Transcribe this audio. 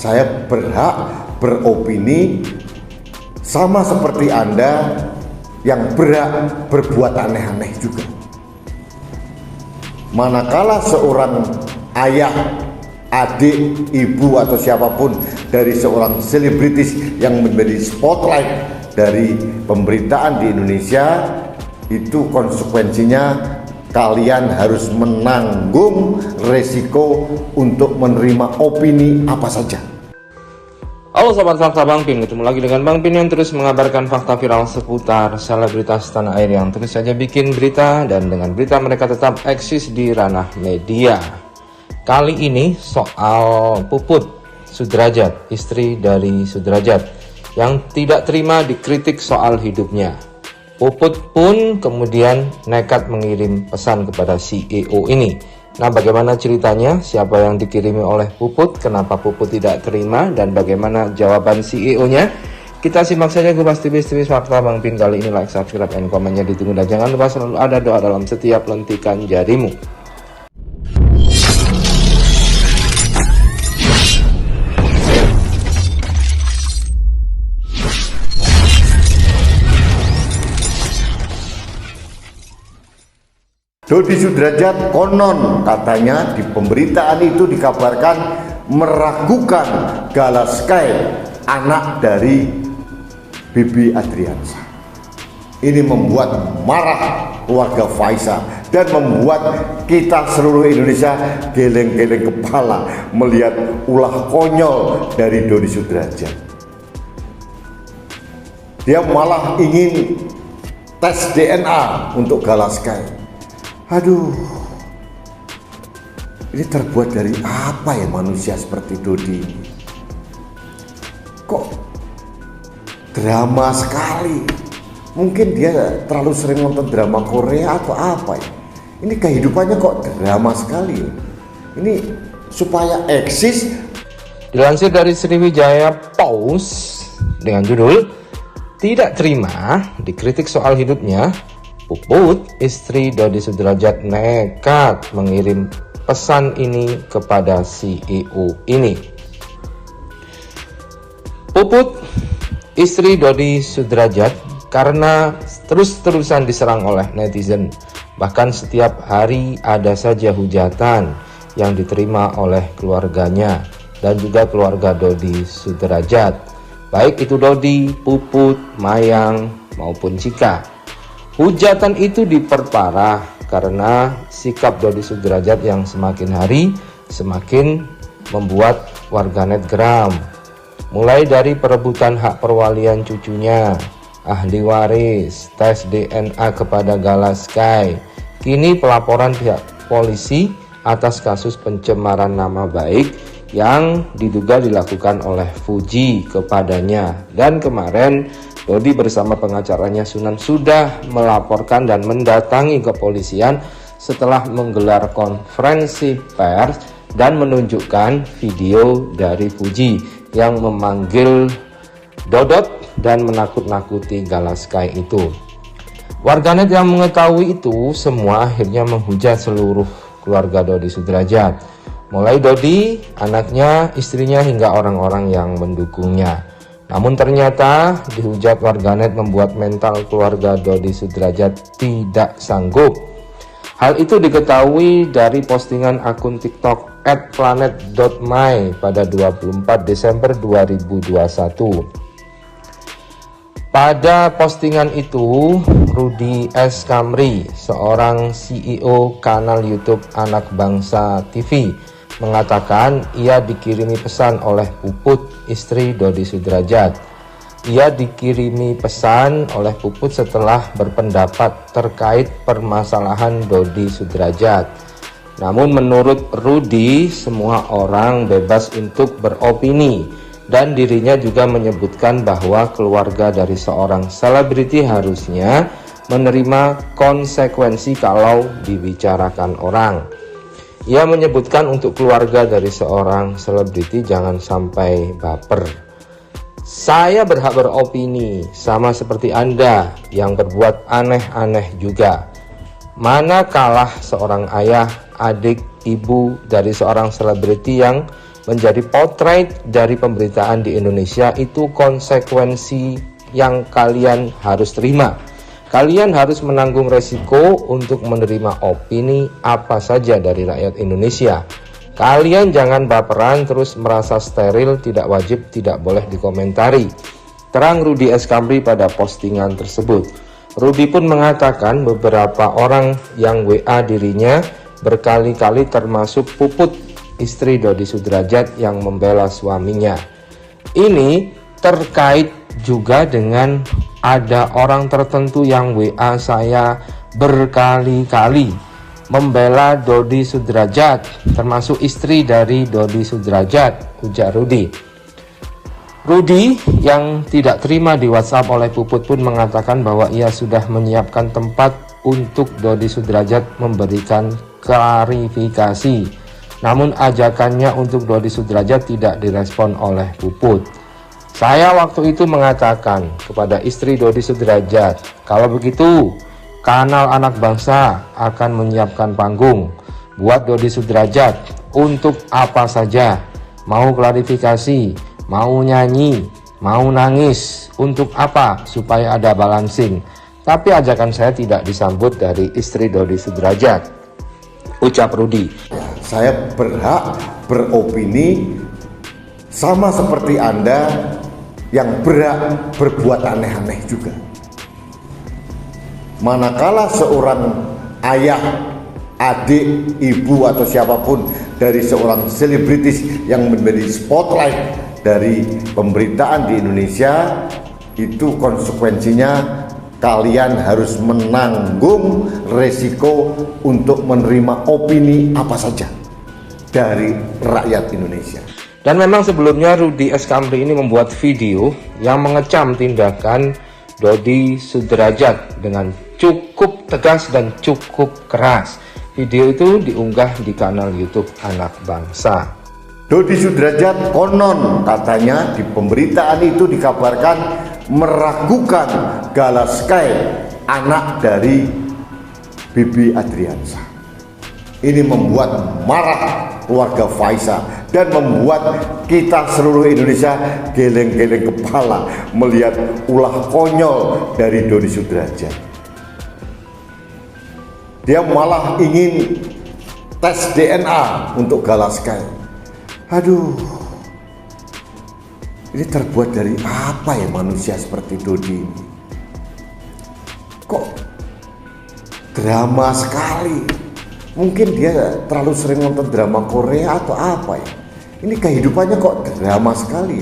saya berhak beropini sama seperti Anda yang berhak berbuat aneh-aneh juga. Manakala seorang ayah, adik, ibu atau siapapun dari seorang selebritis yang menjadi spotlight dari pemberitaan di Indonesia, itu konsekuensinya kalian harus menanggung resiko untuk menerima opini apa saja. Halo Sobat Fakta Bang Pin, ketemu lagi dengan Bang Pin yang terus mengabarkan fakta viral seputar selebritas tanah air yang terus saja bikin berita, dan dengan berita mereka tetap eksis di ranah media. Kali ini soal Puput Sudrajat, istri dari Sudrajat, yang tidak terima dikritik soal hidupnya. Puput pun kemudian nekat mengirim pesan kepada CEO ini. Nah, bagaimana ceritanya? Siapa yang dikirimi oleh Puput? Kenapa Puput tidak terima? Dan bagaimana jawaban CEO-nya? Kita simak saja kupas tipis-tipis fakta Bang Pin kali ini. Like, subscribe, dan komennya ditunggu. Dan jangan lupa selalu ada doa dalam setiap lentikan jarimu. Dodi Sudrajat konon katanya di pemberitaan itu dikabarkan meragukan Galaskai, anak dari Bibi Adriansyah. Ini membuat marah keluarga Faisal dan membuat kita seluruh Indonesia geleng-geleng kepala melihat ulah konyol dari Dodi Sudrajat. Dia malah ingin tes DNA untuk Galaskai. Aduh, ini terbuat dari apa ya manusia seperti Dodi ini? Kok drama sekali? Mungkin dia terlalu sering nonton drama Korea atau apa ya? Ini kehidupannya kok drama sekali ya? Ini supaya eksis. Dilansir dari Sriwijaya Post dengan judul "Tidak terima dikritik soal hidupnya, Puput, istri Dodi Sudrajat nekat mengirim pesan ini kepada CEO ini." Puput, istri Dodi Sudrajat, karena terus-terusan diserang oleh netizen. Bahkan setiap hari ada saja hujatan yang diterima oleh keluarganya dan juga keluarga Dodi Sudrajat. Baik itu Dodi, Puput, Mayang, maupun Cika. Hujatan itu diperparah karena sikap Dodi Sudrajat yang semakin hari semakin membuat warganet geram. Mulai dari perebutan hak perwalian cucunya, ahli waris, tes DNA kepada Galaskai, kini pelaporan pihak polisi atas kasus pencemaran nama baik yang diduga dilakukan oleh Fuji kepadanya. Dan kemarin Dodi bersama pengacaranya Sunan sudah melaporkan dan mendatangi kepolisian setelah menggelar konferensi pers dan menunjukkan video dari Fuji yang memanggil Dodot dan menakut-nakuti Galaskai itu. Warganet yang mengetahui itu semua akhirnya menghujat seluruh keluarga Dodi Sudrajat, mulai Dodi, anaknya, istrinya, hingga orang-orang yang mendukungnya. Namun ternyata dihujat warganet membuat mental keluarga Dodi Sudrajat tidak sanggup. Hal itu diketahui dari postingan akun TikTok @planet.my pada 24 Desember 2021. Pada postingan itu, Rudy S. Kamri, seorang CEO kanal YouTube Anak Bangsa TV, mengatakan ia dikirimi pesan oleh Puput, istri Dodi Sudrajat. Ia dikirimi pesan oleh Puput setelah berpendapat terkait permasalahan Dodi Sudrajat. Namun menurut Rudy, semua orang bebas untuk beropini, dan dirinya juga menyebutkan bahwa keluarga dari seorang selebriti harusnya menerima konsekuensi kalau dibicarakan orang. Ia menyebutkan untuk keluarga dari seorang selebriti jangan sampai baper. Saya berhak beropini sama seperti Anda yang berbuat aneh-aneh juga. Mana kalah seorang ayah, adik, ibu dari seorang selebriti yang menjadi potret dari pemberitaan di Indonesia itu konsekuensi yang kalian harus terima. Kalian harus menanggung resiko untuk menerima opini apa saja dari rakyat Indonesia. Kalian jangan baperan terus merasa steril, tidak wajib, tidak boleh dikomentari. Terang Rudy Escambri pada postingan tersebut. Rudy pun mengatakan beberapa orang yang WA dirinya berkali-kali termasuk Puput, istri Dodi Sudrajat yang membela suaminya. Ini terkait juga dengan ada orang tertentu yang WA saya berkali-kali membela Dodi Sudrajat, termasuk istri dari Dodi Sudrajat, ujar Rudy. Rudy yang tidak terima di WhatsApp oleh Puput pun mengatakan bahwa ia sudah menyiapkan tempat untuk Dodi Sudrajat memberikan klarifikasi. Namun ajakannya untuk Dodi Sudrajat tidak direspon oleh Puput. Saya waktu itu mengatakan kepada istri Dodi Sudrajat, kalau begitu kanal Anak Bangsa akan menyiapkan panggung buat Dodi Sudrajat untuk apa saja, mau klarifikasi, mau nyanyi, mau nangis, untuk apa, supaya ada balancing. Tapi ajakan saya tidak disambut dari istri Dodi Sudrajat, ucap Rudy. Saya berhak beropini sama seperti Anda yang berhak berbuat aneh-aneh juga. Manakala seorang ayah, adik, ibu atau siapapun dari seorang selebritis yang menjadi spotlight dari pemberitaan di Indonesia, itu konsekuensinya kalian harus menanggung resiko untuk menerima opini apa saja dari rakyat Indonesia. Dan memang sebelumnya Rudy Escambri ini membuat video yang mengecam tindakan Dodi Sudrajat dengan cukup tegas dan cukup keras. Video itu diunggah di kanal YouTube Anak Bangsa. Dodi Sudrajat konon katanya di pemberitaan itu dikabarkan meragukan Gala Sky, anak dari Bibi Adriansyah. Ini membuat marah keluarga Faisal dan membuat kita seluruh Indonesia geleng-geleng kepala melihat ulah konyol dari Dodi Sudrajat. Dia malah ingin tes DNA untuk Gala Sky. Aduh, ini terbuat dari apa ya manusia seperti Dodi ini? Kok drama sekali? Mungkin dia terlalu sering nonton drama Korea atau apa ya? Ini kehidupannya kok drama sekali ya.